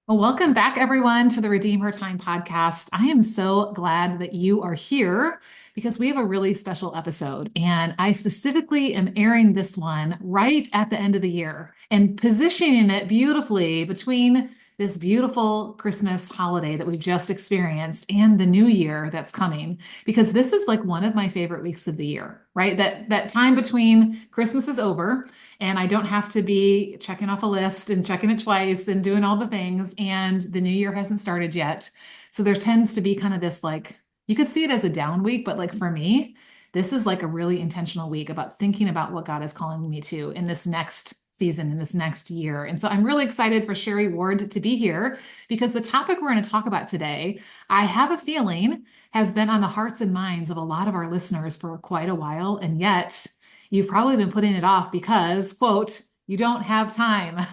Well, welcome back, everyone, to the Redeem Her Time podcast. I am so glad that you are here because we have a really special episode. And I specifically am airing this one right at the end of the year and positioning it beautifully between this beautiful Christmas holiday that we've just experienced and the new year that's coming, because this is like one of my favorite weeks of the year, right? That time between Christmas is over and I don't have to be checking off a list and checking it twice and doing all the things. And the new year hasn't started yet. So there tends to be kind of this like, you could see it as a down week, but like for me, this is like a really intentional week about thinking about what God is calling me to in this next season, in this next year. And so I'm really excited for Sherry Ward to be here because the topic we're going to talk about today, I have a feeling has been on the hearts and minds of a lot of our listeners for quite a while. And yet, you've probably been putting it off because, quote, you don't have time,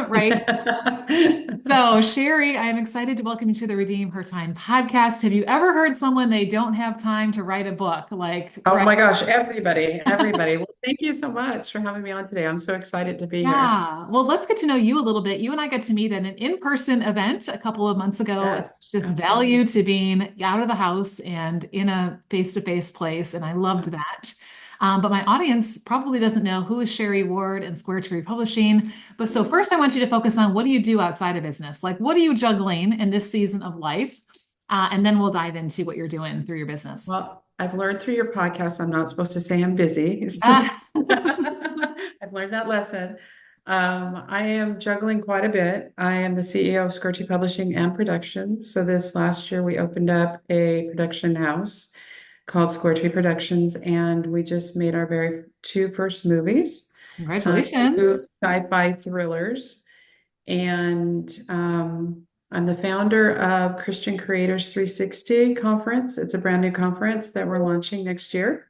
right? So, Sherry, I'm excited to welcome you to the Redeem Her Time podcast. Have you ever heard someone they don't have time to write a book? Like, Oh right? my gosh, everybody. Well, thank you so much for having me on today. I'm so excited to be here. Yeah. Well, let's get to know you a little bit. You and I got to meet at an in-person event a couple of months ago. Yes, It's just absolutely. value to being out of the house and in a face-to-face place. And I loved that. But my audience probably doesn't know who is Sherry Ward and Square Tree Publishing. But so first, I want you to focus on what do you do outside of business? Like, what are you juggling in this season of life? And then we'll dive into what you're doing through your business. Well, I've learned through your podcast I'm not supposed to say I'm busy. So Ah, I've learned that lesson. I am juggling quite a bit. I am the CEO of Squirty Publishing and Productions. So this last year we opened up a production house called Squirty Productions, and we just made our very two first movies, two congratulations. sci-fi thrillers. And I'm the founder of Christian Creators 360 conference. It's a brand new conference that we're launching next year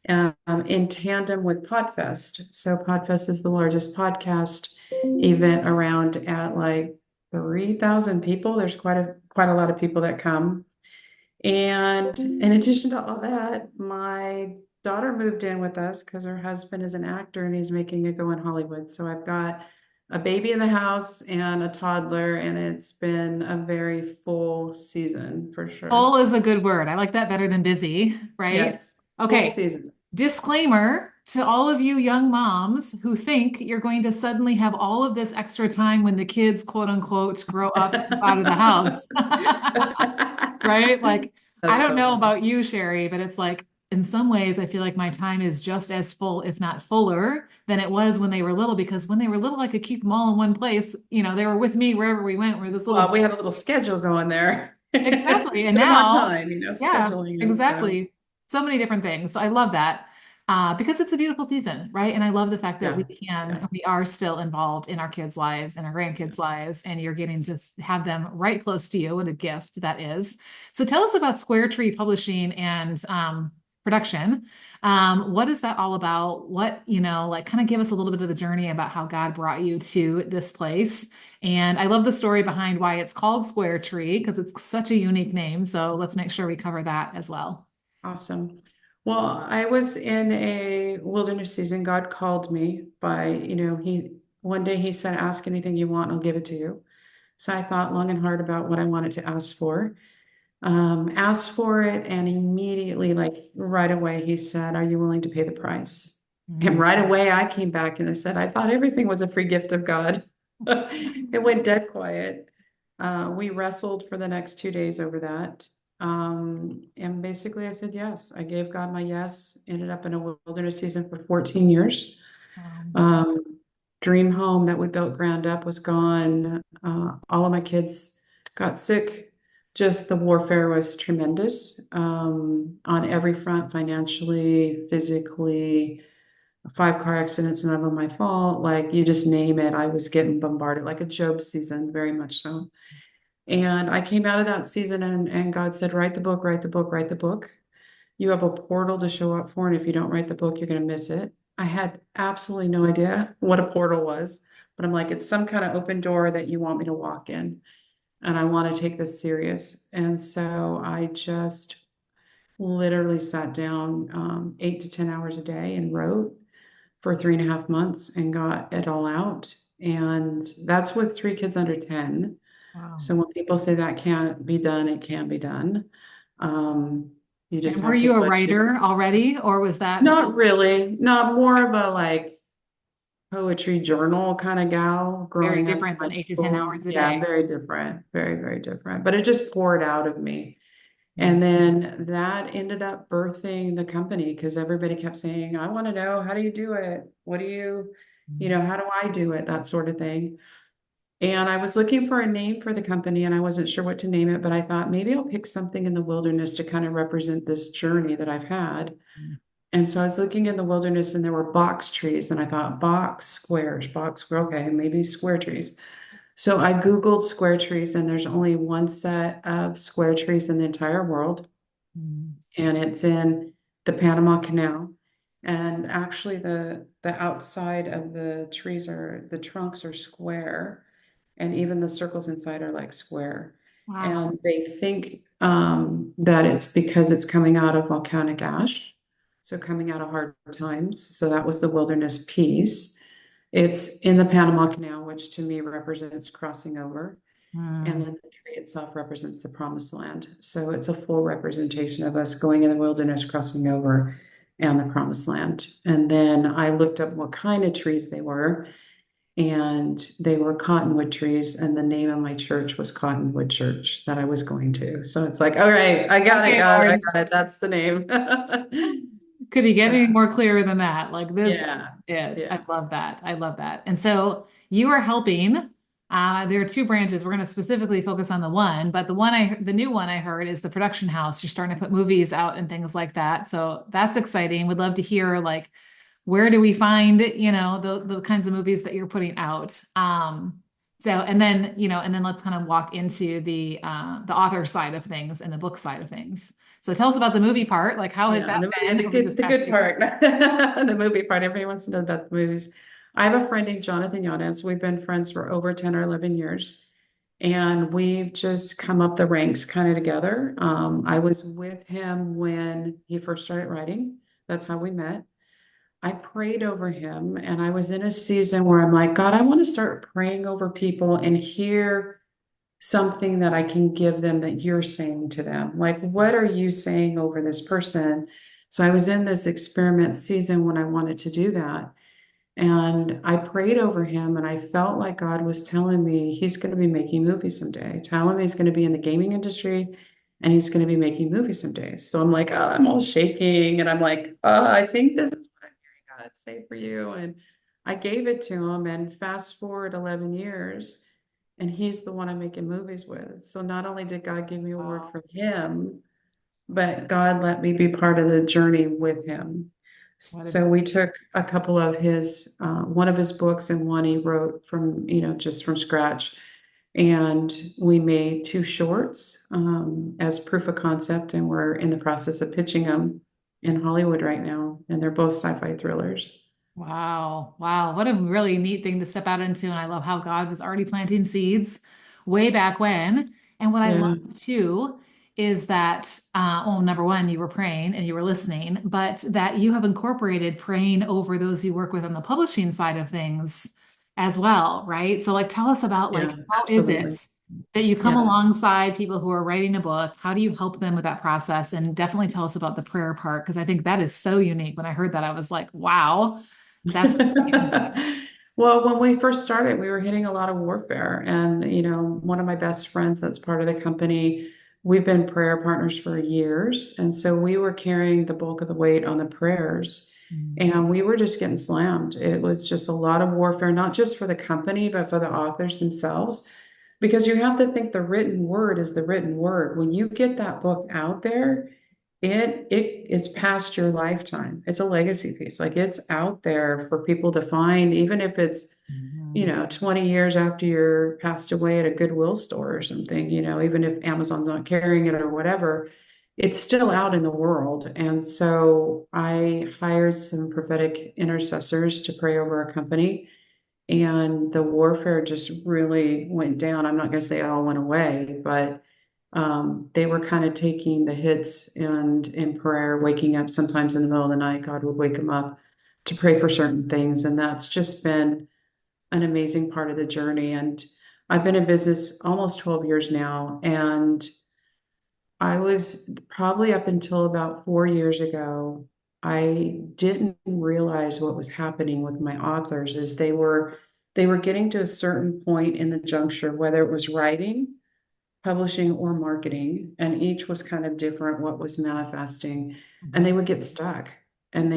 in tandem with Podfest. So Podfest is the largest podcast event around at like 3,000 people. There's quite a lot of people that come. And in addition to all that, my daughter moved in with us because her husband is an actor and he's making a go in Hollywood. So I've got a baby in the house and a toddler, and it's been a very full season for sure. Full is a good word. I like that better than busy, right? Yes, full Okay. season. Disclaimer to all of you young moms who think you're going to suddenly have all of this extra time when the kids, quote unquote, grow up and move out of the house. Right? Like, I That's don't so know funny. about you, Sherry, but it's like in some ways, I feel like my time is just as full, if not fuller, than it was when they were little. Because when they were little, I could keep them all in one place. You know, they were with me wherever we went. We're this little Well, we have a little schedule going there. exactly. And Put them on now, time, yeah, scheduling and stuff. exactly. So many different things. So I love that because it's a beautiful season, right? And I love the fact that we Yeah, can, yeah. and we are still involved in our kids' lives and our grandkids' lives, and you're getting to have them right close to you. What a gift that is. So tell us about Square Tree Publishing and production. What is that all about? What, like kind of give us a little bit of the journey about how God brought you to this place. And I love the story behind why it's called Square Tree because it's such a unique name. So let's make sure we cover that as well. Awesome. Well, I was in a wilderness season. God called me by, one day he said, ask anything you want, I'll give it to you. So I thought long and hard about what I wanted to ask for. Asked for it, and immediately, like right away, he said, are you willing to pay the price? And Mm. right away, I came back and I said, I thought everything was a free gift of God. It went dead quiet. We wrestled for the next 2 days over that. And basically, I said yes. I gave God my yes. Ended up in a wilderness season for 14 years. Um, Um, Dream home that we built ground up was gone. All of my kids got sick. Just the warfare was tremendous on every front, financially, physically. 5 car accidents, none of them my fault. Like you just name it, I was getting bombarded like a Job season, very much so. And I came out of that season and God said, write the book, write the book, write the book. You have a portal to show up for, and if you don't write the book, you're going to miss it. I had absolutely no idea what a portal was, but I'm like, it's some kind of open door that you want me to walk in, and I want to take this serious. And so I just literally sat down 8 to 10 hours a day and wrote for 3.5 months and got it all out. And that's with 3 kids under 10. Wow. So when people say that can't be done, it can be done. Um, you just And were have to you a budget. writer already, or was that Not really, not more of a like poetry journal kind of gal very growing up in different than high 8 to 10 hours school. a Yeah, day? very different, very, very different. But it just poured out of me. Mm. And then that ended up birthing the company because everybody kept saying, I want to know, how do you do it? What do you, how do I do it? That sort of thing. And I was looking for a name for the company and I wasn't sure what to name it, but I thought maybe I'll pick something in the wilderness to kind of represent this journey that I've had. And so I was looking in the wilderness and there were box trees and I thought box square, okay, maybe square trees. So I Googled square trees and there's only one set of square trees in the entire world Mm. and it's in the Panama Canal. And actually the outside of the trees the trunks are square and even the circles inside are like square. Wow. And they think that it's because it's coming out of volcanic ash, so coming out of hard times. So that was the wilderness piece. It's in the Panama Canal, which to me represents crossing over. And Mm. then the tree itself represents the promised land. So it's a full representation of us going in the wilderness, crossing over, and the promised land. And then I looked up what kind of trees they were, and they were cottonwood trees. And the name of my church was Cottonwood Church that I was going to. So it's like, all right, I got it, Okay, got it, I Lord. got it. That's the name. Could you get So, any more clear than that? Like this, yeah, it. I yeah, love that. I love that. And so you are helping. There are two branches. We're going to specifically focus on the one, but the new one I heard is the production house. You're starting to put movies out and things like that. So that's exciting. Would love to hear like where do we find, the kinds of movies that you're putting out. And then let's kind of walk into the author side of things and the book side of things. So tell us about the movie part. Like, how has yeah. that And been over this the past good year? part, the movie part. Everybody wants to know about the movies. I have a friend named Jonathan Yanes. We've been friends for over 10 or 11 years. And we've just come up the ranks kind of together. I was with him when he first started writing. That's how we met. I prayed over him, and I was in a season where I'm like, God, I want to start praying over people and hear something that I can give them that you're saying to them. Like, what are you saying over this person? So I was in this experiment season when I wanted to do that. And I prayed over him, and I felt like God was telling me he's going to be making movies someday, telling me he's going to be in the gaming industry and he's going to be making movies someday. So I'm like, I'm all shaking, and I'm like, I think this is what I'm hearing God say for you. And I gave it to him, and fast forward 11 years, and he's the one I'm making movies with. So not only did God give me a word Wow. for him, but God let me be part of the journey with him. What a, So we took a couple of one of his books and one he wrote from, just from scratch. And we made two shorts as proof of concept, and we're in the process of pitching them in Hollywood right now. And they're both sci-fi thrillers. wow. Wow. What a really neat thing to step out into. And I love how God was already planting seeds way back when. And what I love Yeah, too is that, well, number one, you were praying and you were listening, but that you have incorporated praying over those you work with on the publishing side of things as well, right? So, like, tell us about like yeah, how is absolutely. it that you come Yeah. alongside people who are writing a book? How do you help them with that process? And definitely tell us about the prayer part because I think that is so unique. When I heard that, I was like, wow, that's amazing. Well, when we first started, we were hitting a lot of warfare. And, one of my best friends that's part of the company, we've been prayer partners for years. And so we were carrying the bulk of the weight on the prayers. Mm. And we were just getting slammed. It was just a lot of warfare, not just for the company, but for the authors themselves. Because you have to think the written word is the written word. When you get that book out there, it is past your lifetime. It's a legacy piece. Like it's out there for people to find, even if it's, Mhm. 20 years after you're passed away at a Goodwill store or something, even if Amazon's not carrying it or whatever, it's still out in the world. And so I hired some prophetic intercessors to pray over our company. And the warfare just really went down. I'm not going to say it all went away, but they were kind of taking the hits and in prayer, waking up sometimes in the middle of the night. God would wake them up to pray for certain things. And that's just been an amazing part of the journey. And I've been in business almost 12 years now, and I was probably up until about 4 years ago, I didn't realize what was happening with my authors is they were getting to a certain point in the juncture, whether it was writing, publishing, or marketing, and each was kind of different what was manifesting, and they Mhm. would get stuck. And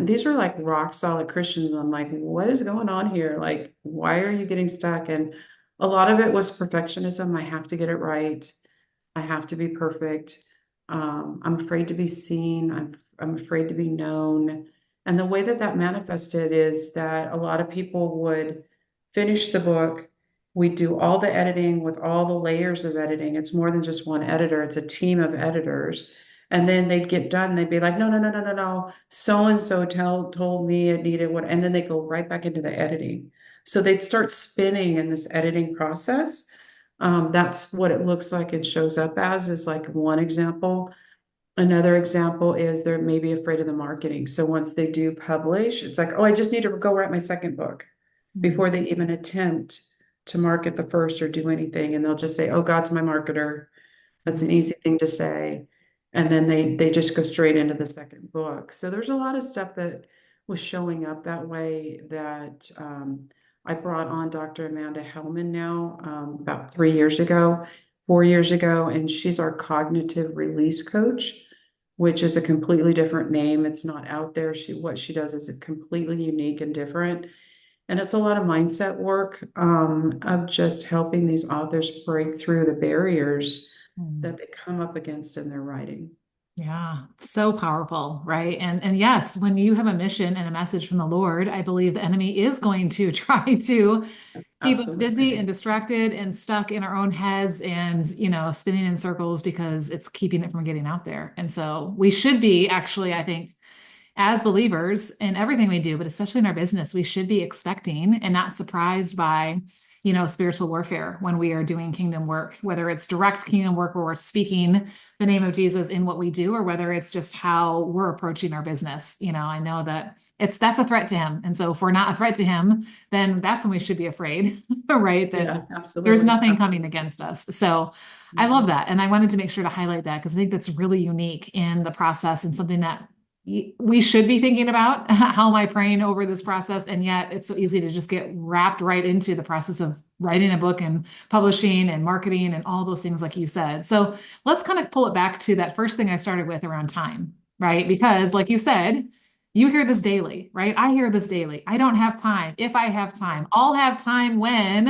these were like rock solid Christians. I'm like, what is going on here? Like, why are you getting stuck? And a lot of it was perfectionism. I have to get it right. I have to be perfect. I'm afraid to be seen. I'm afraid to be known. And the way that that manifested is that a lot of people would finish the book. We do all the editing with all the layers of editing. It's more than just one editor, it's a team of editors. And then they'd get done. They'd be like, no, no, no, no, no, no. So and so told me it needed what, and then they go right back into the editing. So they'd start spinning in this editing process. That's what it looks like it shows up as, is like one example. Another example is they're maybe afraid of the marketing. So once they do publish, it's like, oh, I just need to go write my second book Mhm. before they even attempt to market the first or do anything. And they'll just say, oh, God's my marketer. That's an easy thing to say. And then they just go straight into the second book. So there's a lot of stuff that was showing up that way that I brought on Dr. Amanda Hellman now about 3 years ago, 4 years ago, and she's our cognitive release coach, which is a completely different name. It's not out there. What she does is completely unique and different. And it's a lot of mindset work of just helping these authors break through the barriers Mhm. that they come up against in their writing. Yeah, so powerful, right? And yes, when you have a mission and a message from the Lord, I believe the enemy is going to try to keep us busy and Absolutely. distracted and stuck in our own heads and, spinning in circles because it's keeping it from getting out there. And so we should be actually, I think, as believers in everything we do, but especially in our business, we should be expecting and not surprised by, spiritual warfare when we are doing kingdom work, whether it's direct kingdom work where we're speaking the name of Jesus in what we do, or whether it's just how we're approaching our business. I know that that's a threat to him. And so if we're not a threat to him, then that's when we should be afraid, right? That Yeah, there's absolutely. nothing coming Absolutely. against us. So I love Mhm. that. And I wanted to make sure to highlight that because I think that's really unique in the process and something that we should be thinking about. How am I praying over this process? And yet it's so easy to just get wrapped right into the process of writing a book and publishing and marketing and all those things, like you said. So let's kind of pull it back to that first thing I started with around time, right? Because, like you said, you hear this daily, right? I hear this daily. I don't have time. If I have time, I'll have time when,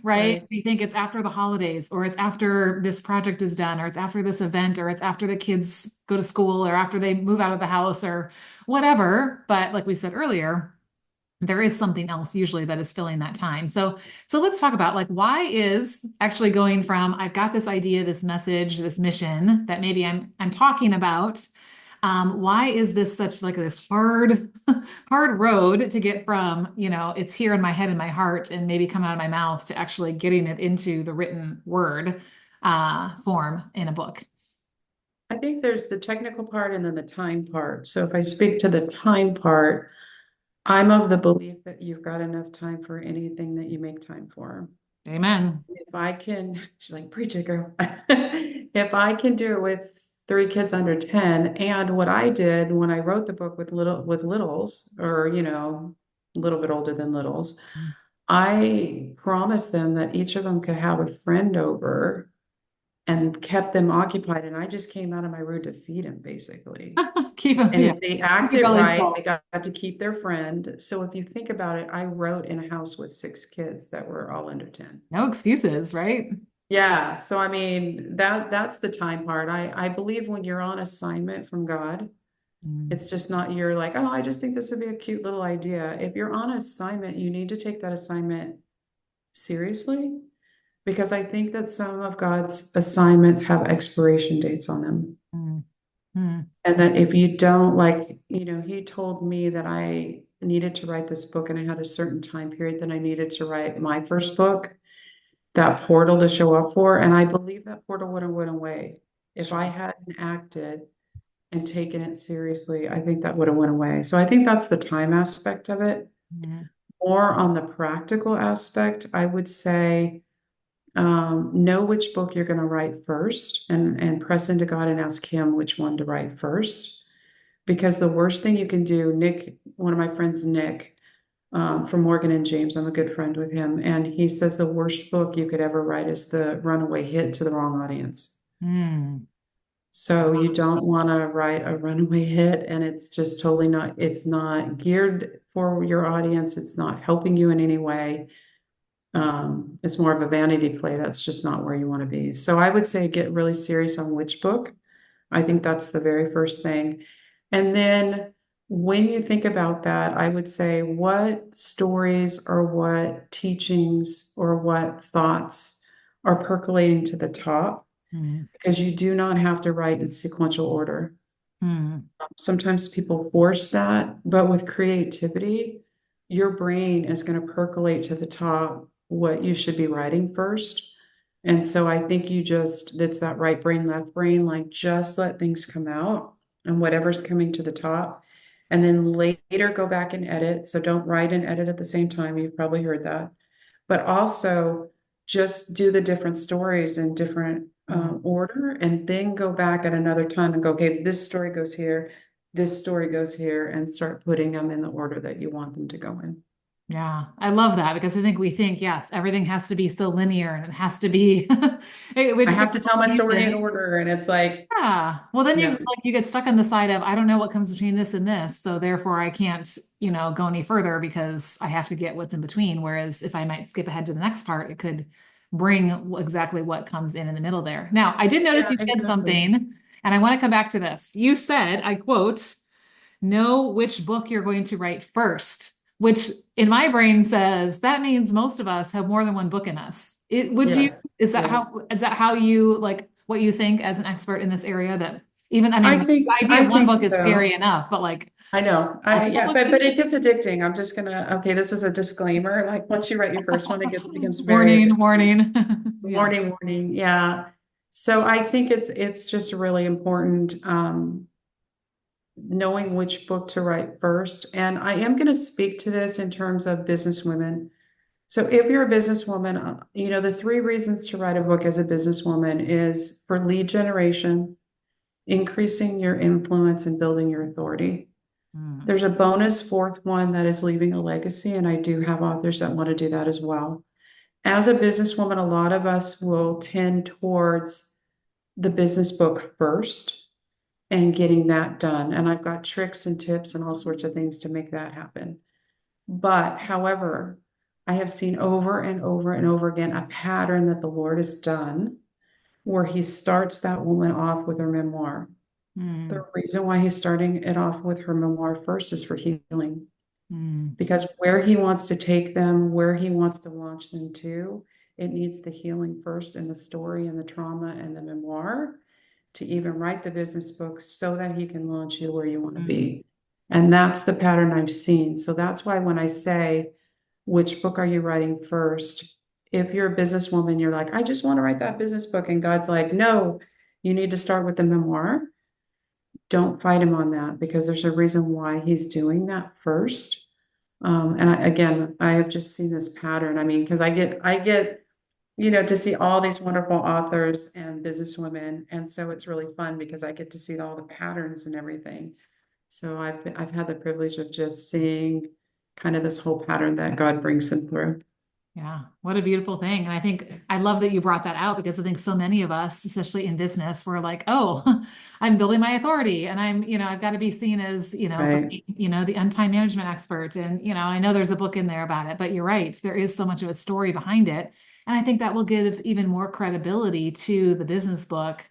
right? Right. We think it's after the holidays, or it's after this project is done, or it's after this event, or it's after the kids go to school, or after they move out of the house, or whatever. But like we said earlier, there is something else usually that is filling that time. So let's talk about, like, why is actually going from I've got this idea, this message, this mission that maybe I'm talking about. Why is this such like this hard road to get from, it's here in my head and my heart and maybe come out of my mouth to actually getting it into the written word form in a book? I think there's the technical part and then the time part. So if I speak to the time part, I'm of the belief that you've got enough time for anything that you make time for. Amen. If I can, she's like, preach it, girl. If I can do it with three kids under 10, and what I did when I wrote the book with littles, or a little bit older than littles, I promised them that each of them could have a friend over and kept them occupied. And I just came out of my room to feed them, basically. Keep them, And yeah, if they keep your acted bellies right, they full. got to keep their friend. So if you think about it, I wrote in a house with six kids that were all under 10. No excuses, right? Yeah, so I mean that's the time part. I believe when you're on assignment from God, Mm, it's just not you're like, oh, I just think this would be a cute little idea. If you're on assignment, you need to take that assignment seriously because I think that some of God's assignments have expiration dates on them. mm, mm. And that if you don't like, he told me that I needed to write this book and I had a certain time period that I needed to write my first book, that portal to show up for. And I believe that portal would have went away. If I Sure. hadn't acted and taken it seriously, I think that would have went away. So I think that's the time aspect of it. Yeah. more on the practical aspect, I would say know which book you're going to write first and press into God and ask Him which one to write first. Because the worst thing you can do, Nick, one of my friends, Nick, from Morgan and James, I'm a good friend with him, and he says the worst book you could ever write is the runaway hit to the wrong audience. Mm, So you don't want to write a runaway hit, and it's just totally not, it's not geared for your audience. It's not helping you in any way. It's more of a vanity play. That's just not where you want to be. So I would say get really serious on which book. I think that's the very first thing. And then when you think about that, I would say what stories or what teachings or what thoughts are percolating to the top, mm, because you do not have to write in sequential order. mm, Sometimes people force that, but with creativity, your brain is going to percolate to the top what you should be writing first. And so I think it's that right brain, left brain, like just let things come out and whatever's coming to the top. And then later go back and edit. So don't write and edit at the same time. You've probably heard that. But also just do the different stories in different mm. order and then go back at another time and go, okay, this story goes here, this story goes here, and start putting them in the order that you want them to go in. Yeah, I love that because I think we think, yes, everything has to be so linear and it has to be, I which for have to tell my me story in is, order, and it's like, yeah. Well, then no, you get stuck on the side of I don't know what comes between this and this, so therefore I can't, go any further because I have to get what's in between. Whereas if I might skip ahead to the next part, it could bring exactly what comes in the middle there. Now, I did notice yeah, you said exactly. something, and I want to come back to this. You said, I quote, know which book you're going to write first, which in my brain says that means most of us have more than one book in us. Yes. Yeah. Is that how you like what you think as an expert in this area that even, I mean, the idea I of one think book is scary so. enough, but like I know. multiple Yeah, books but even? it gets addicting. I'm just gonna, okay, this is a disclaimer. Like once you write your first one, becomes very Warning, addicting. warning. Yeah. Warning, warning. Yeah. So I think it's just really important knowing which book to write first. And I am going to speak to this in terms of business women. So if you're a businesswoman, the three reasons to write a book as a businesswoman is for lead generation, increasing your influence, and building your authority. Mm, There's a bonus fourth one that is leaving a legacy, and I do have authors that want to do that as well. As a businesswoman, a lot of us will tend towards the business book first and getting that done. And I've got tricks and tips and all sorts of things to make that happen. But however, I have seen over and over and over again a pattern that the Lord has done where He starts that woman off with her memoir. mm, The reason why He's starting it off with her memoir first is for healing, mm, because where He wants to take them, where He wants to launch them to, it needs the healing first and the story and the trauma and the memoir to even write the business book so that He can launch you where you want to mm, be. And that's the pattern I've seen. So that's why when I say, which book are you writing first? If you're a businesswoman, you're like, I just want to write that business book. And God's like, no, you need to start with the memoir. Don't fight Him on that, because there's a reason why He's doing that first. Again, I have just seen this pattern. I mean, because I get, to see all these wonderful authors and businesswomen. And so it's really fun because I get to see all the patterns and everything. So I've had the privilege of just seeing kind of this whole pattern that God brings them through. yeah, what a beautiful thing. And I think I love that you brought that out because I think so many of us, especially in business, we're like, oh, I'm building my authority and I've got to be seen as, for Right. me, the untime management expert. And, I know there's a book in there about it, but you're right. There is so much of a story behind it. And I think that will give even more credibility to the business book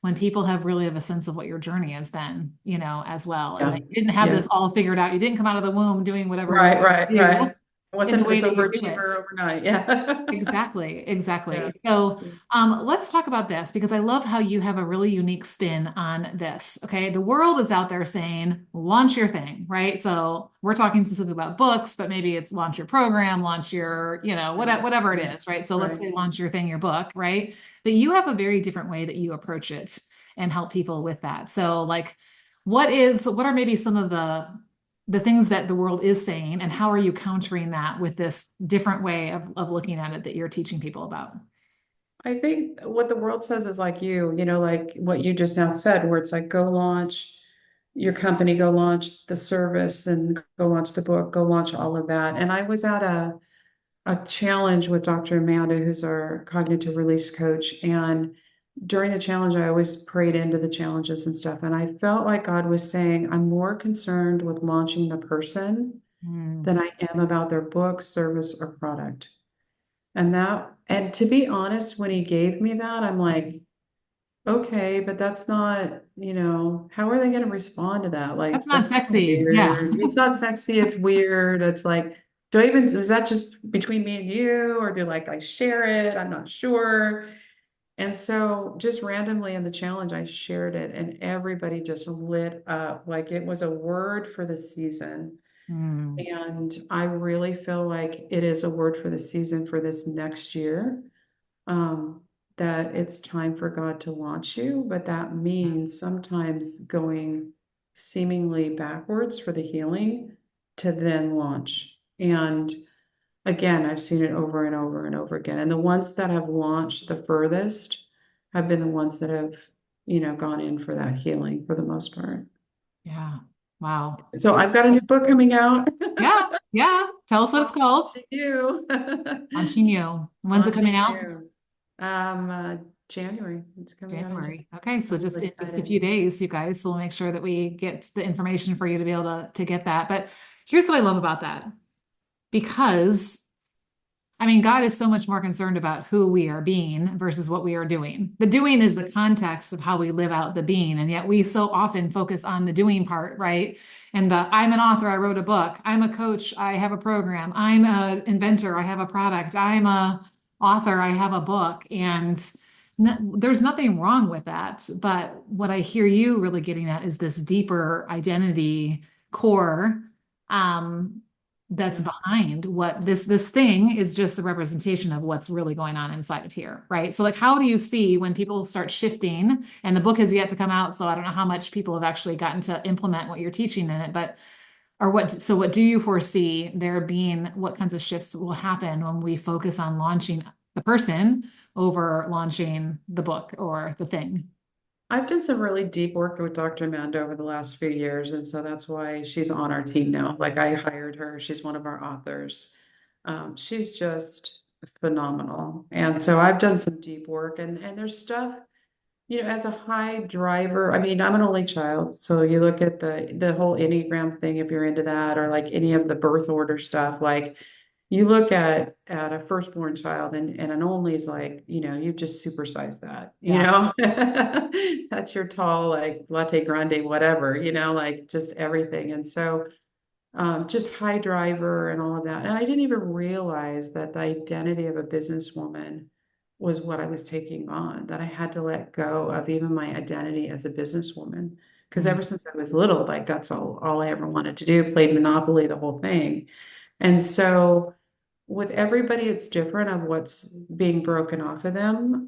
when people have really have a sense of what your journey has been, as well. And Yeah. that you didn't have Yeah. this all figured out. You didn't come out of the womb doing whatever it is Right, right, you right. do I in the wasn't way this that you do it. overachiever overnight. Yeah. Exactly, Yeah. exactly. So, let's talk about this because I love how you have a really unique spin on this. Okay. The world is out there saying, launch your thing, right? So, we're talking specifically about books, but maybe it's launch your program, launch your, Right. whatever it Right. is, right? So, let's Right. say launch your thing, your book, right? But you have a very different way that you approach it and help people with that. So, like, what are maybe some of the the things that the world is saying, and how are you countering that with this different way of looking at it that you're teaching people about? I think what the world says is like you know, like what you just now said, where it's like, go launch your company, go launch the service, and go launch the book, go launch all of that. And I was at a challenge with Dr. Amanda, who's our cognitive release coach. And during the challenge, I always prayed into the challenges and stuff. And I felt like God was saying, I'm more concerned with launching the person Mm. than I am about their book, service, or product. And to be honest, when he gave me that, I'm like, okay, but that's not, how are they going to respond to that? That's Like, not that's kind of sexy. Yeah. weird. It's not sexy. It's weird. It's like, do I even, is that just between me and you? Or do like I share it? I'm not sure. And so just randomly in the challenge, I shared it and everybody just lit up like it was a word for the season. Mm. And I really feel like it is a word for the season for this next year. Um, that it's time for God to launch you, but that means sometimes going seemingly backwards for the healing to then launch. And again, I've seen it over and over and over again. And the ones that have launched the furthest have been the ones that have, gone in for that healing for the most part. Yeah. Wow. So I've got a new book coming out. Yeah. Yeah. Tell us what it's called. Launching you. Launching You. When's it coming Launching out? you. January. It's coming out in January. January. Okay, so I'm just really in just a few excited. days, you guys. So we'll make sure that we get the information for you to be able to get that. But here's what I love about that. Because I mean, God is so much more concerned about who we are being versus what we are doing. The doing is the context of how we live out the being. And yet we so often focus on the doing part, right? And the I'm an author, I wrote a book. I'm a coach, I have a program. I'm an inventor, I have a product. I'm a author, I have a book. And there's nothing wrong with that. But what I hear you really getting at is this deeper identity core. Um, that's Yeah. behind what this thing is just the representation of what's really going on inside of here, right? So like how do you see when people start shifting and the book has yet to come out, so I don't know how much people have actually gotten to implement what you're teaching in it, but or what do you foresee there being, what kinds of shifts will happen when we focus on launching the person over launching the book or the thing? I've done some really deep work with Dr. Amanda over the last few years, and so that's why she's on our team now. Like I hired her, she's one of our authors. She's just phenomenal. And so I've done some deep work and there's stuff, as a high driver, I mean, I'm an only child, so you look at the whole Enneagram thing if you're into that, or like any of the birth order stuff, like you look at a firstborn child and an only is like, you just supersize that, Yeah. that's your tall, like latte grande, whatever, like just everything. And so just high driver and all of that. And I didn't even realize that the identity of a businesswoman was what I was taking on, that I had to let go of even my identity as a businesswoman. Because Mm. ever since I was little, like that's all I ever wanted to do, played Monopoly, the whole thing. And so with everybody, it's different of what's being broken off of them.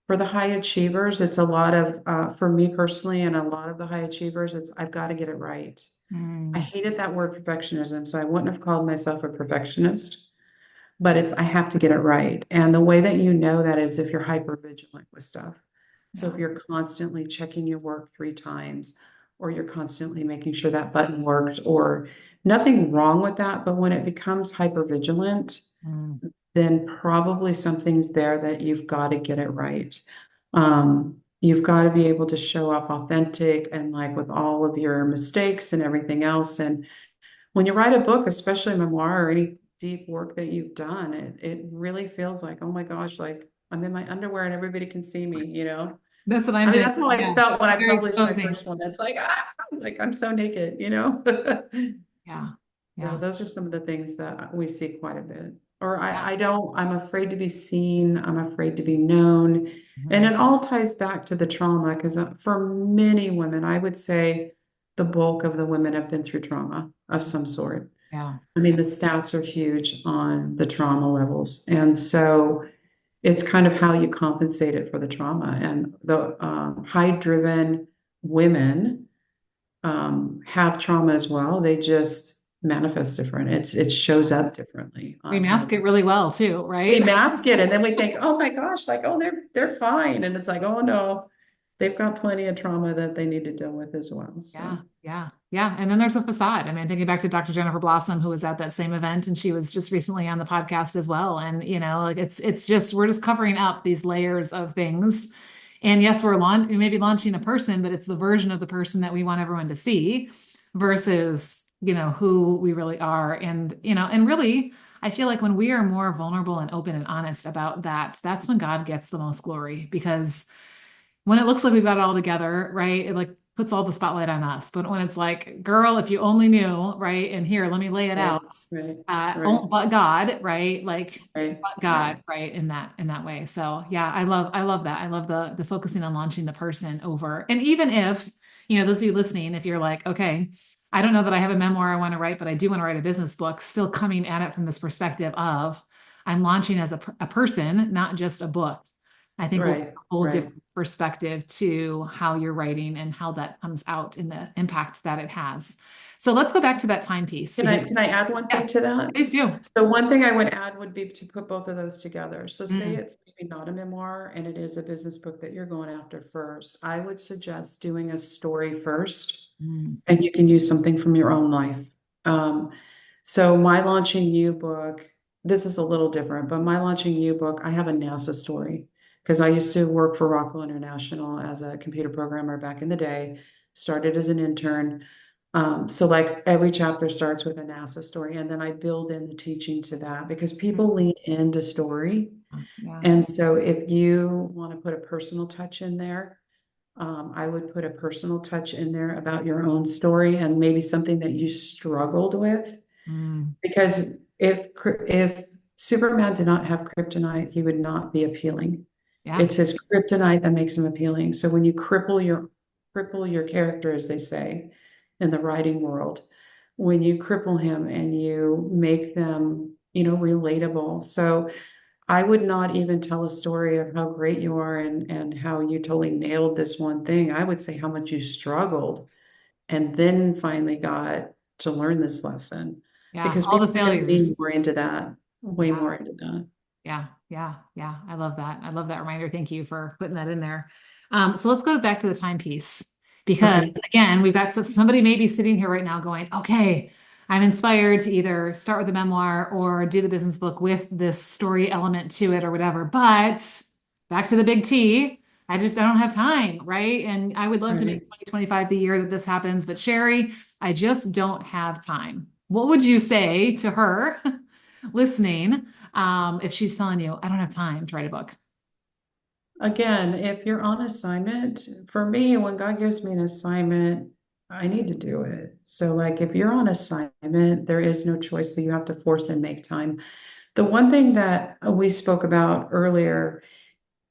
For the high achievers, it's a lot of, for me personally, and a lot of the high achievers, it's I've got to get it right. I Mm. hated that word perfectionism, so I wouldn't have called myself a perfectionist, but it's I have to get it right. And the way that you know that is if you're hyper vigilant with stuff. So Yeah. if you're constantly checking your work 3 times, or you're constantly making sure that button works, or nothing wrong with that, but when it becomes hyper vigilant, Mm. then probably something's there that you've got to get it right. You've got to be able to show up authentic and like with all of your mistakes and everything else. And when you write a book, especially a memoir or any deep work that you've done, it really feels like, oh my gosh, like I'm in my underwear and everybody can see me. That's what I I'm mean, that's thinking. how I Yeah. felt when I Very published my exposing. first one. It's like, like I'm so naked. Yeah. So Yeah. those are some of the things that we see quite a bit. Or Yeah. I'm afraid to be seen. I'm afraid to be known. And Mhm. it all ties back to the trauma because for many women, I would say the bulk of the women have been through trauma of some sort. Yeah. I mean, the stats are huge on the trauma levels. And so it's kind of how you compensate it for the trauma. And the high driven women have trauma as well. They just manifest different. It shows up differently We on how mask it really well too, we right? mask it, and then we think, oh my gosh, like, oh, they're fine. And it's like, oh no, they've got plenty of trauma that they need to deal with as well. Yeah, So yeah, yeah. And then there's a facade. I mean, thinking back to Dr. Jennifer Blossom, who was at that same event, and she was just recently on the podcast as well. And like it's just we're just covering up these layers of things. And yes, we may be launching a person, but it's the version of the person that we want everyone to see versus, who we really are. And, and really, I feel like when we are more vulnerable and open and honest about that, that's when God gets the most glory because when it looks like we've got it all together, right? It like puts all the spotlight on us. But when it's like, girl, if you only knew, right? And here, let me lay it right, out. right, Oh, right, but God, right? Like, right, but right. God, right? In that way. So yeah, I love that. I love the focusing on launching the person over. And even if, those of you listening, if you're like, okay, I don't know that I have a memoir I want to write, but I do want to write a business book, still coming at it from this perspective of I'm launching as a person, not just a book. I think will bring Right, a whole right. different perspective to how you're writing and how that comes out in the impact that it has. So let's go back to that timepiece Can because I add one yeah, thing to that? please do. So one thing I would add would be to put both of those together. So say Mm, it's maybe not a memoir and it is a business book that you're going after first. I would suggest doing a story first, mm, and you can use something from your own life. Um, so my launching you book, this is a little different, but my launching you book, I have a NASA story because I used to work for Rockwell International as a computer programmer back in the day, started as an intern. So like every chapter starts with a NASA story, and then I build in the teaching to that because mm, people lean into story. yeah. And so if you want to put a personal touch in there, I would put a personal touch in there about your own story and maybe something that you struggled with. Mm, Because if Superman did not have kryptonite, he would not be appealing. yeah. It's his kryptonite that makes him appealing. So when you cripple your character, as they say in the writing world, when you cripple him and you make them, relatable. So I would not even tell a story of how great you are and how you totally nailed this one thing. I would say how much you struggled and then finally got to learn this lesson Yeah. because All the people are going to lean failures. more into that, way Yeah. more into that. Yeah, yeah, yeah. I love that. I love that reminder. Thank you for putting that in there. So let's go back to the timepiece because Okay. again, we've got somebody may be sitting here right now going, okay, I'm inspired to either start with a memoir or do the business book with this story element to it or whatever. But back to the big T, I don't have time, right? And I would love to make Right. 2025 the year that this happens, but Sherry, I just don't have time. What would you say to her listening? If she's telling you, I don't have time to write a book. Again, if you're on assignment, for me, when God gives me an assignment, I need to do it. So, like, if you're on assignment, there is no choice that you have to force and make time. The one thing that we spoke about earlier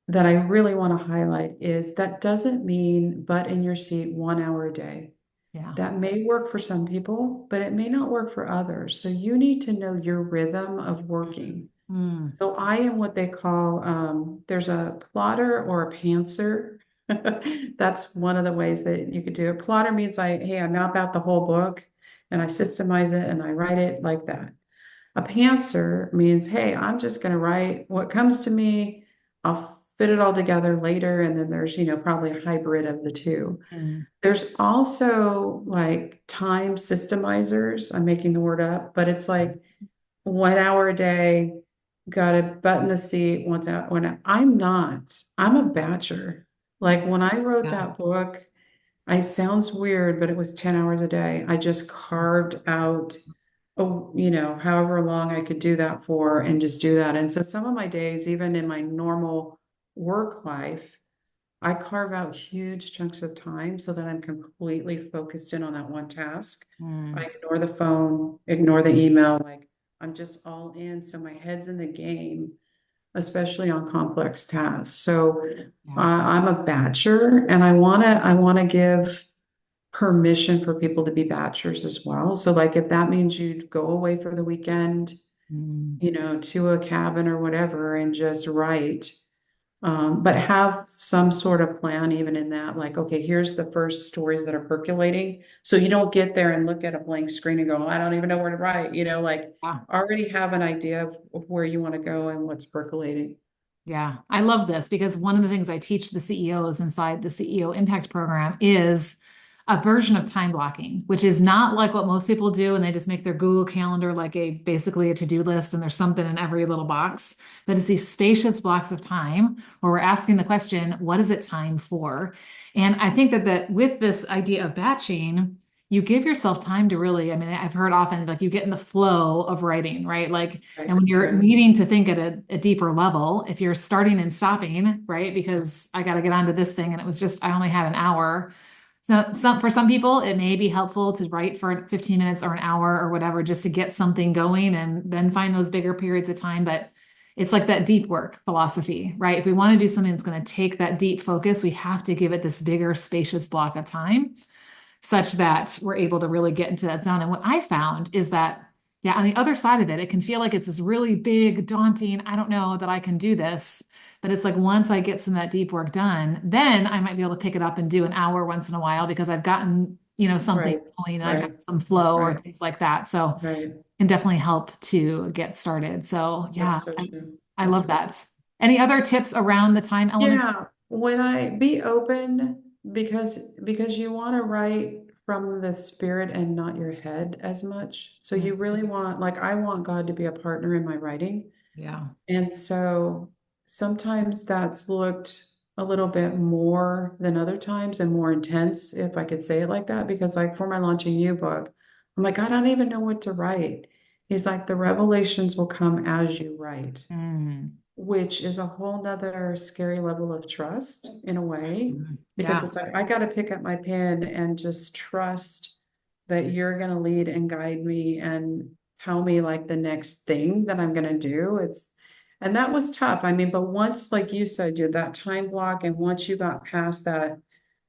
that I really want to highlight is that doesn't mean butt in your seat 1 hour a day. Yeah. That may work for some people, but it may not work for others. So you need to know your rhythm of working. Mm, So I am what they call, there's a plotter or a pantser. That's one of the ways that you could do it. Plotter means hey, I map out the whole book and I systemize it and I write it like that. A pantser means, hey, I'm just going to write what comes to me. I'll fit it all together later. And then there's, probably a hybrid of the two. mm, There's also like time systemizers. I'm making the word up, but it's like 1 hour a day, got to button the seat once out. I'm not, I'm a batcher. Like when I wrote yeah. that book, it sounds weird, but it was 10 hours a day. I just carved out, oh, however long I could do that for and just do that. And so some of my days, even in my normal work life, I carve out huge chunks of time so that I'm completely focused in on that one task. I Mm, ignore the phone, ignore the email, like I'm just all in. So my head's in the game, especially on complex tasks. So yeah. I'm a batcher and I want to give permission for people to be batchers as well. So like if that means you go away for the weekend, Mm, to a cabin or whatever and just write, But have some sort of plan even in that, like, okay, here's the first stories that are percolating. So you don't get there and look at a blank screen and go, I don't even know where to write, like Yeah. already have an idea of where you want to go and what's percolating. Yeah, I love this because one of the things I teach the CEOs inside the CEO Impact Program is a version of time blocking, which is not like what most people do and they just make their Google Calendar like a basically a to-do list and there's something in every little box, but it's these spacious blocks of time where we're asking the question, what is it time for? And I think that with this idea of batching, you give yourself time to really, I mean, I've heard often like you get in the flow of writing, right? Like and Right, when you're right, needing to think at a deeper level, if you're starting and stopping, right? Because I got to get onto this thing and it was just, I only had an hour. So for some people, it may be helpful to write for 15 minutes or an hour or whatever, just to get something going and then find those bigger periods of time. But it's like that deep work philosophy, right? If we want to do something that's going to take that deep focus, we have to give it this bigger, spacious block of time such that we're able to really get into that zone. And what I found is that, yeah, on the other side of it, it can feel like it's this really big, daunting, I don't know that I can do this. But it's like once I get some of that deep work done, then I might be able to pick it up and do an hour once in a while because I've gotten, something right, going and I've got right, some flow or right, things like that. So right. it can definitely help to get started. So yeah, That's so true. I That's love right. that. Any other tips around the time element? Yeah, when I be open because you want to write from the spirit and not your head as much. So Mm, you really want, like, I want God to be a partner in my writing. yeah. And so sometimes that's looked a little bit more than other times and more intense, if I could say it like that, because like for my launching you book, I'm like, I don't even know what to write. He's like, the revelations will come as you write, Mm, which is a whole nother scary level of trust in a way, because yeah. it's like I got to pick up my pen and just trust that you're going to lead and guide me and tell me like the next thing that I'm going to do. And that was tough. I mean, but once, like you said, you had that time block, and once you got past that,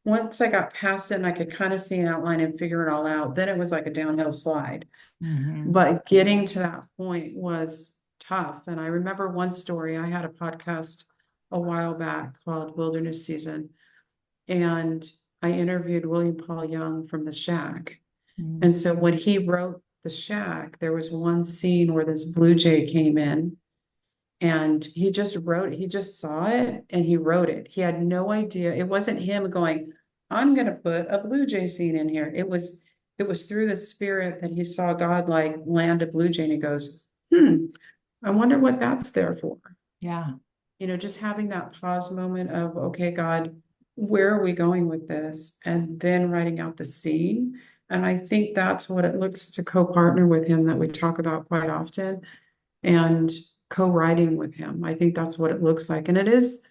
once I got past it and I could kind of see an outline and figure it all out, then it was like a downhill slide. Hmm. But getting to that point was tough. And I remember one story, I had a podcast a while back called Wilderness Season, and I interviewed William Paul Young from The Shack. And so when he wrote The Shack, there was one scene where this blue jay came in and he just saw it and he wrote it. He had no idea. It wasn't him going, I'm gonna put a blue jay scene in here. It was through the spirit that he saw God like land a blue jay and he goes, I wonder what that's there for. Yeah. Just having that pause moment of, okay, God, where are we going with this? And then writing out the scene. And I think that's what it looks to co-partner with him that we talk about quite often, and co-writing with him. I think that's what it looks like. And it is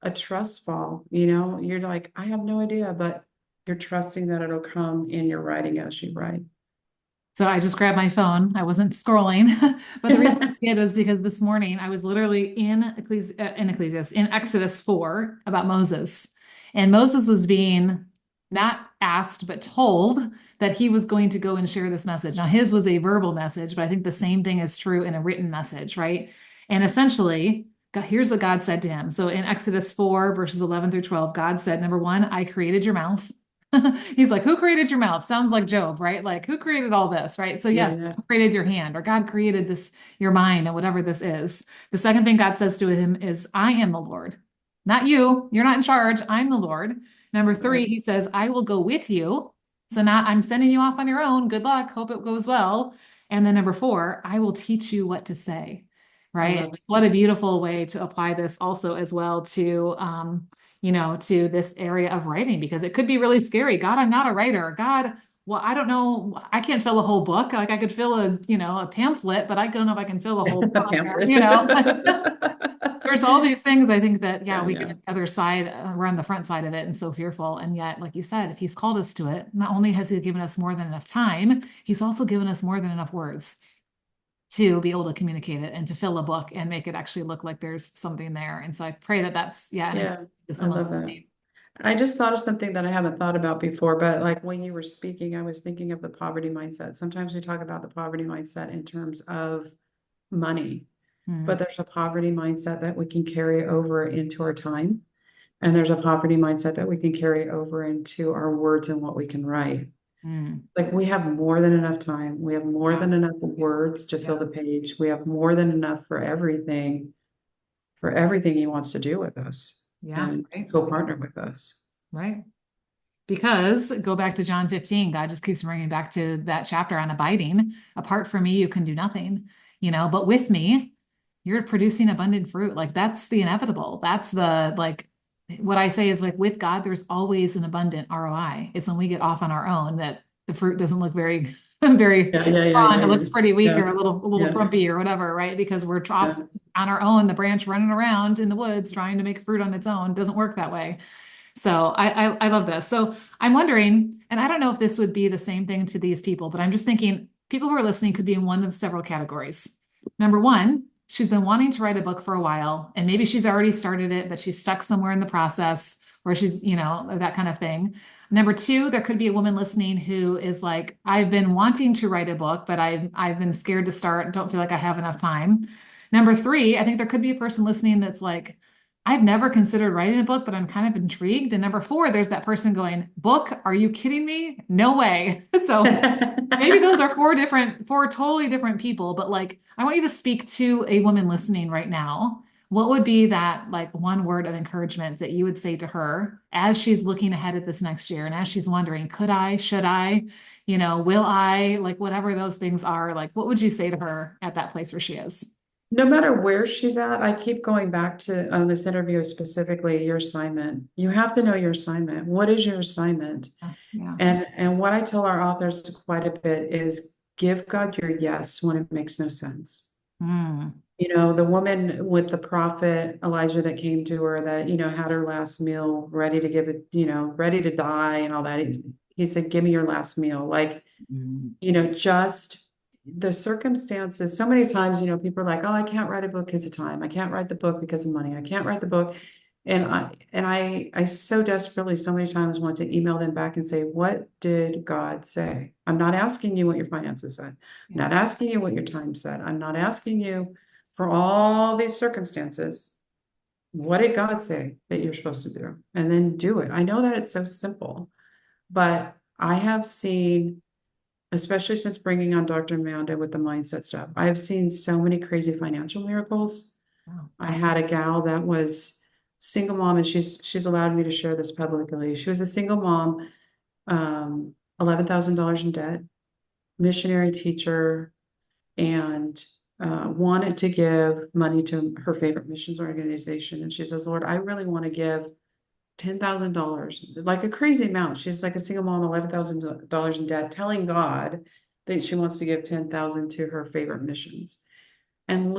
a trust fall, you're like, I have no idea, but you're trusting that it'll come in your writing as you write. So I just grabbed my phone. I wasn't scrolling, but the reason I did was because this morning I was literally in Exodus 4 about Moses. And Moses was being not asked, but told that he was going to go and share this message. Now, his was a verbal message, but I think the same thing is true in a written message, right? And essentially, here's what God said to him. So in Exodus 4, verses 11 through 12, God said, number one, I created your mouth. He's like, who created your mouth? Sounds like Job, right? Like, who created all this, right? So, Yeah, yes, yeah. who created your hand, or God created this, your mind, and whatever this is. The second thing God says to him is, I am the Lord, not you. You're not in charge. I'm the Lord. Number three, Right. he says, I will go with you. So, now I'm sending you off on your own. Good luck. Hope it goes well. And then number four, I will teach you what to say, I right? love it. What a beautiful way to apply this also as well to this area of writing because it could be really scary. God, I'm not a writer. God, well, I don't know. I can't fill a whole book. Like I could fill a pamphlet, but I don't know if I can fill a whole A book or, pamphlet. there's all these things I think that, yeah, Yeah, we get yeah. on the other side, we're on the front side of it and so fearful. And yet, like you said, if he's called us to it, not only has he given us more than enough time, he's also given us more than enough words to be able to communicate it and to fill a book and make it actually look like there's something there. And so I pray that that's, yeah, an Yeah, encouragement to I some of love us. that. I just thought of something that I haven't thought about before, but like when you were speaking, I was thinking of the poverty mindset. Sometimes we talk about the poverty mindset in terms of money. but Mm, there's a poverty mindset that we can carry over into our time. And there's a poverty mindset that we can carry over into our words and what we can write. mm. Like we have more than enough time. We have more Yeah. than enough words to fill Yeah. the page. We have more than enough for everything he wants to do with us Yeah. and Right. co-partner with us. Right. Because go back to John 15, God just keeps bringing back to that chapter on abiding. Apart from me, you can do nothing, but with me, you're producing abundant fruit. Like that's the inevitable. That's the like what I say is like with God, there's always an abundant ROI. It's when we get off on our own that the fruit doesn't look very, very Yeah, yeah, yeah, strong. yeah, It yeah. looks pretty weak Yeah, or a little yeah, frumpy or whatever, right? Because we're off yeah. on our own, the branch running around in the woods trying to make fruit on its own doesn't work that way. So I love this. So I'm wondering, and I don't know if this would be the same thing to these people, but I'm just thinking people who are listening could be in one of several categories. Number one, she's been wanting to write a book for a while, and maybe she's already started it, but she's stuck somewhere in the process where she's, that kind of thing. Number two, there could be a woman listening who is like, I've been wanting to write a book, but I've been scared to start, don't feel like I have enough time. Number three, I think there could be a person listening that's like, I've never considered writing a book, but I'm kind of intrigued. And number four, there's that person going, book? Are you kidding me? No way. So maybe those are four totally different people. But like, I want you to speak to a woman listening right now. What would be that like one word of encouragement that you would say to her as she's looking ahead at this next year and as she's wondering, could I, should I, will I, like whatever those things are, like what would you say to her at that place where she is? No matter where she's at, I keep going back to this interview specifically, your assignment. You have to know your assignment. What is your assignment? Yeah. Yeah. And what I tell our authors quite a bit is give God your yes when it makes no sense. Mm. The woman with the prophet Elijah that came to her that, had her last meal ready to give it, ready to die and all that. He said, give me your last meal. Like, Mm. just the circumstances. So many times, people are like, oh, I can't write a book because of time. I can't write the book because of money. I can't write the book. And I so desperately so many times want to email them back and say, what did God say? I'm not asking you what your finances said. I'm Yeah. not asking you what your time said. I'm not asking you for all these circumstances. What did God say that you're supposed to do? And then do it. I know that it's so simple, but I have seen, especially since bringing on Dr. Amanda with the mindset stuff, I've seen so many crazy financial miracles. Wow. I had a gal that was single mom, and she's allowed me to share this publicly. She was a single mom, $11,000 in debt, missionary teacher, and wanted to give money to her favorite missions organization. And she says, Lord, I really want to give $10,000, like a crazy amount. She's like a single mom, $11,000 in debt, telling God that she wants to give 10,000 to her favorite missions. And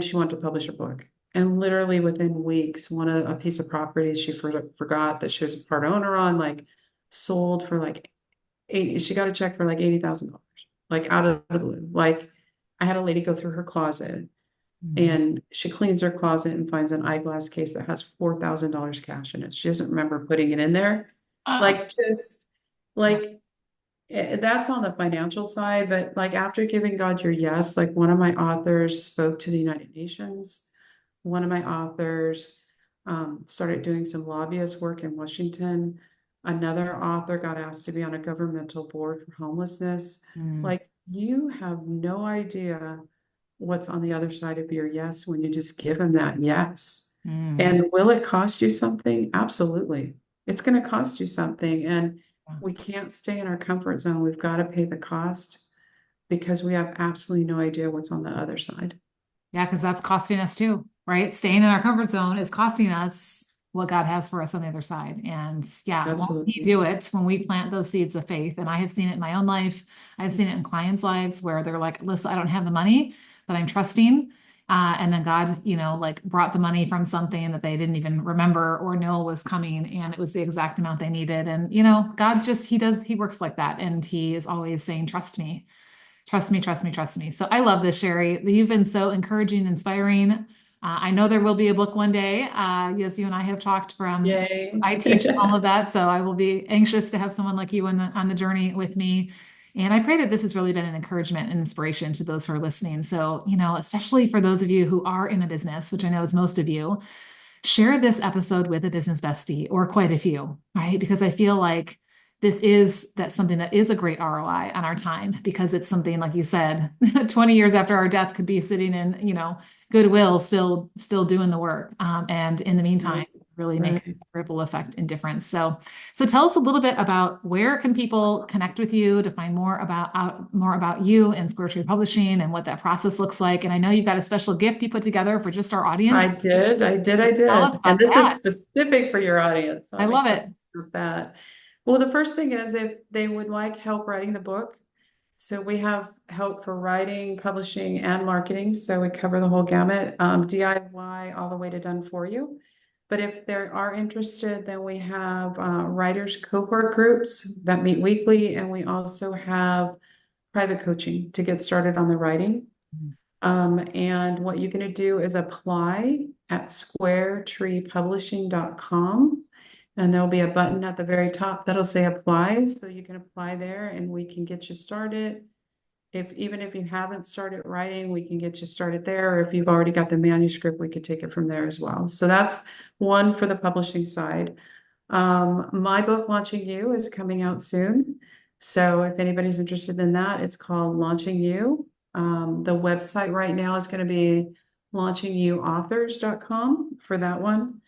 she wanted to publish a book. And literally within weeks, a piece of property she forgot that she was a part owner on, like sold for like she got a check for like $80,000, like out of the blue. Like I had a lady go through her closet Mm. and she cleans her closet and finds an eyeglass case that has $4,000 cash in it. She doesn't remember putting it in there. Ah, Like just yeah. like that's on the financial side, but like after giving God your yes, like one of my authors spoke to the United Nations. One of my authors started doing some lobbyist work in Washington. Another author got asked to be on a governmental board for homelessness. Mm. Like you have no idea what's on the other side of your yes when you just give him that yes. Mm. And will it cost you something? Absolutely. It's going to cost you something. And Yeah. we can't stay in our comfort zone. We've got to pay the cost because we have absolutely no idea what's on the other side. Yeah, because that's costing us too, right? Staying in our comfort zone is costing us what God has for us on the other side. And yeah, won't He Absolutely. do it when we plant those seeds of faith? And I have seen it in my own life. I've seen it in clients' lives where they're like, listen, I don't have the money, but I'm trusting. And then God, like brought the money from something that they didn't even remember or know was coming. And it was the exact amount they needed. And, God's just, He works like that. And He is always saying, trust me. Trust me, trust me, trust me. So I love this, Sherry. You've been so encouraging, inspiring. I know there will be a book one day. Yes, you and I have talked from Yay. I teach and all of that. So I will be anxious to have someone like you on the journey with me. And I pray that this has really been an encouragement and inspiration to those who are listening. So, especially for those of you who are in a business, which I know is most of you, share this episode with a business bestie or quite a few, right? Because I feel like this is that something that is a great ROI on our time because it's something like you said, 20 years after our death could be sitting in, Goodwill still doing the work. And in the meantime, Right, really make right. a ripple effect and difference. So tell us a little bit about where can people connect with you to find more about you and Square Trade Publishing and what that process looks like. And I know you've got a special gift you put together for just our I audience. did, I did, So I tell us did. And about this is that. specific for your audience. So I I'm love excited it. about that. Well, the first thing is if they would like help writing the book. So we have help for writing, publishing, and marketing. So we cover the whole gamut, DIY all the way to done for you. But if they are interested, then we have writers cohort groups that meet weekly, and we also have private coaching to get started on the writing. And what you're going to do is apply at squaretreepublishing.com. And there'll be a button at the very top that'll say apply. So you can apply there and we can get you started. Even if you haven't started writing, we can get you started there. Or if you've already got the manuscript, we could take it from there as well. So that's one for the publishing side. My book, Launching You, is coming out soon. So if anybody's interested in that, it's called Launching You. The website right now is going to be launchingyouauthors.com for that one.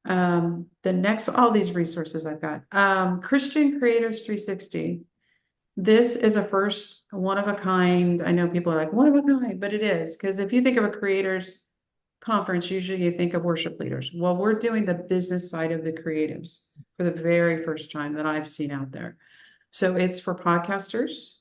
All these resources I've got. Christian Creators 360. This is a first one of a kind. I know people are like, one of a kind, but it is. Because if you think of a creators conference, usually you think of worship leaders. Well, we're doing the business side of the creatives for the very first time that I've seen out there. So it's for podcasters,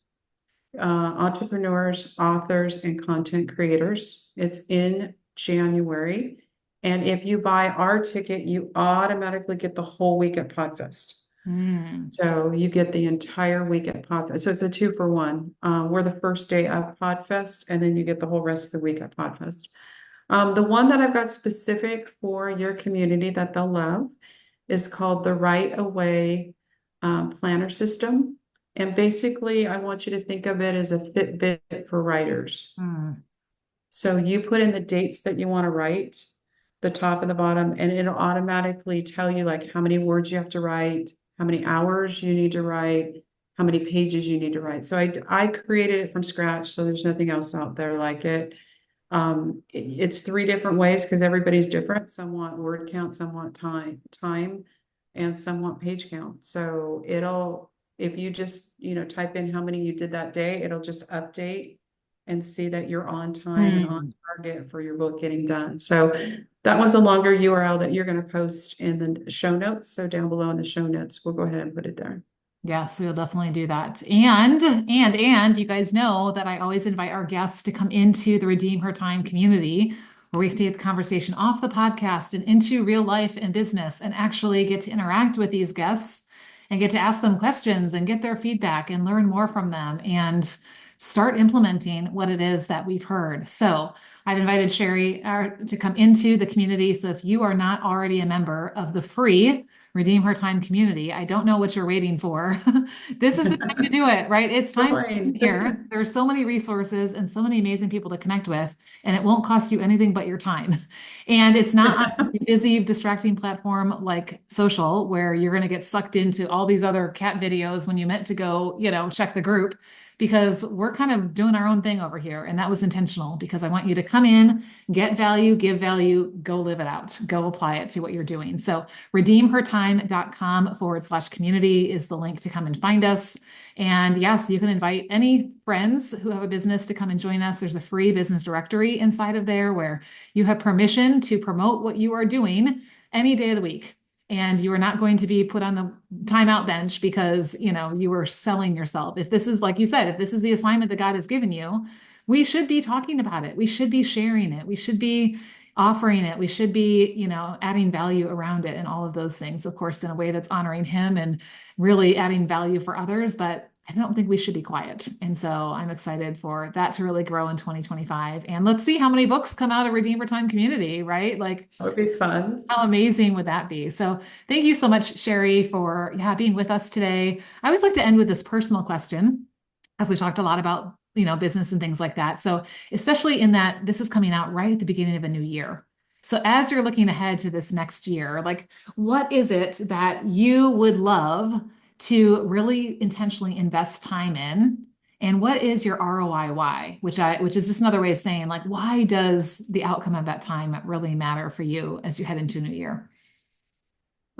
entrepreneurs, authors, and content creators. It's in January. And if you buy our ticket, you automatically get the whole week at Podfest. Mm. So you get the entire week at Podfest. So it's a 2-for-1. We're the first day of Podfest, and then you get the whole rest of the week at Podfest. The one that I've got specific for your community that they'll love is called the Right Away Planner System. And basically, I want you to think of it as a Fitbit for writers. Mm. So you put in the dates that you want to write, the top and the bottom, and it'll automatically tell you like how many words you have to write, how many hours you need to write, how many pages you need to write. So I created it from scratch, so there's nothing else out there like it. It's 3 different ways because everybody's different. Some want word count, some want time, and some want page count. So if you just, type in how many you did that day, it'll just update and see that you're on time and on Mm. target for your book getting done. So that one's a longer URL that you're going to post in the show notes. So down below in the show notes, we'll go ahead and put it there. Yes, we'll definitely do that. And you guys know that I always invite our guests to come into the Redeem Her Time community where we can take the conversation off the podcast and into real life and business and actually get to interact with these guests and get to ask them questions and get their feedback and learn more from them and start implementing what it is that we've heard. So I've invited Sherry to come into the community. So if you are not already a member of the free Redeem Her Time community, I don't know what you're waiting for. This is the time to do it, right? It's time to be Join. here. There's so many resources and so many amazing people to connect with, and it won't cost you anything but your time. And it's not on a busy, distracting platform like social, where you're going to get sucked into all these other cat videos when you meant to go, check the group, because we're kind of doing our own thing over here. And that was intentional because I want you to come in, get value, give value, go live it out, go apply it to what you're doing. So redeemhertime.com/community is the link to come and find us. And yes, you can invite any friends who have a business to come and join us. There's a free business directory inside of there where you have permission to promote what you are doing any day of the week. And you are not going to be put on the timeout bench because, you were selling yourself. If this is, like you said, if this is the assignment that God has given you, we should be talking about it. We should be sharing it. We should be offering it. We should be, adding value around it and all of those things, of course, in a way that's honoring Him and really adding value for others. But I don't think we should be quiet. And so I'm excited for that to really grow in 2025. And let's see how many books come out of Redeemer Time community, right? Like, That would be fun. how amazing would that be? So thank you so much, Sherry, for being with us today. I always like to end with this personal question. as we talked a lot about, business and things like that. So, especially in that this is coming out right at the beginning of a new year. So, as you're looking ahead to this next year, like what is it that you would love to really intentionally invest time in? And what is your ROI why? Which is just another way of saying like why does the outcome of that time really matter for you as you head into a new year?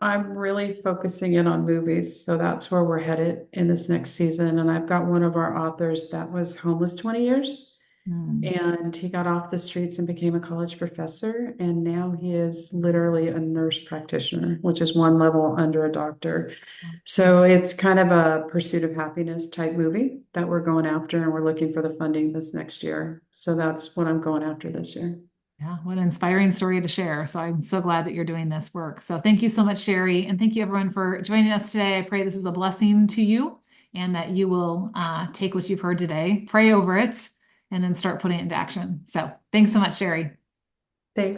I'm really focusing in on movies, so that's where we're headed in this next season. And I've got one of our authors that was homeless 20 years, Mm. and he got off the streets and became a college professor. And now he is literally a nurse practitioner, which is one level under a doctor. So it's kind of a pursuit of happiness type movie that we're going after, and we're looking for the funding this next year. So that's what I'm going after this year. Yeah, what an inspiring story to share. So I'm so glad that you're doing this work. So thank you so much, Sherry. And thank you everyone for joining us today. I pray this is a blessing to you and that you will take what you've heard today, pray over it, and then start putting it into action. So thanks so much, Sherry. Thanks.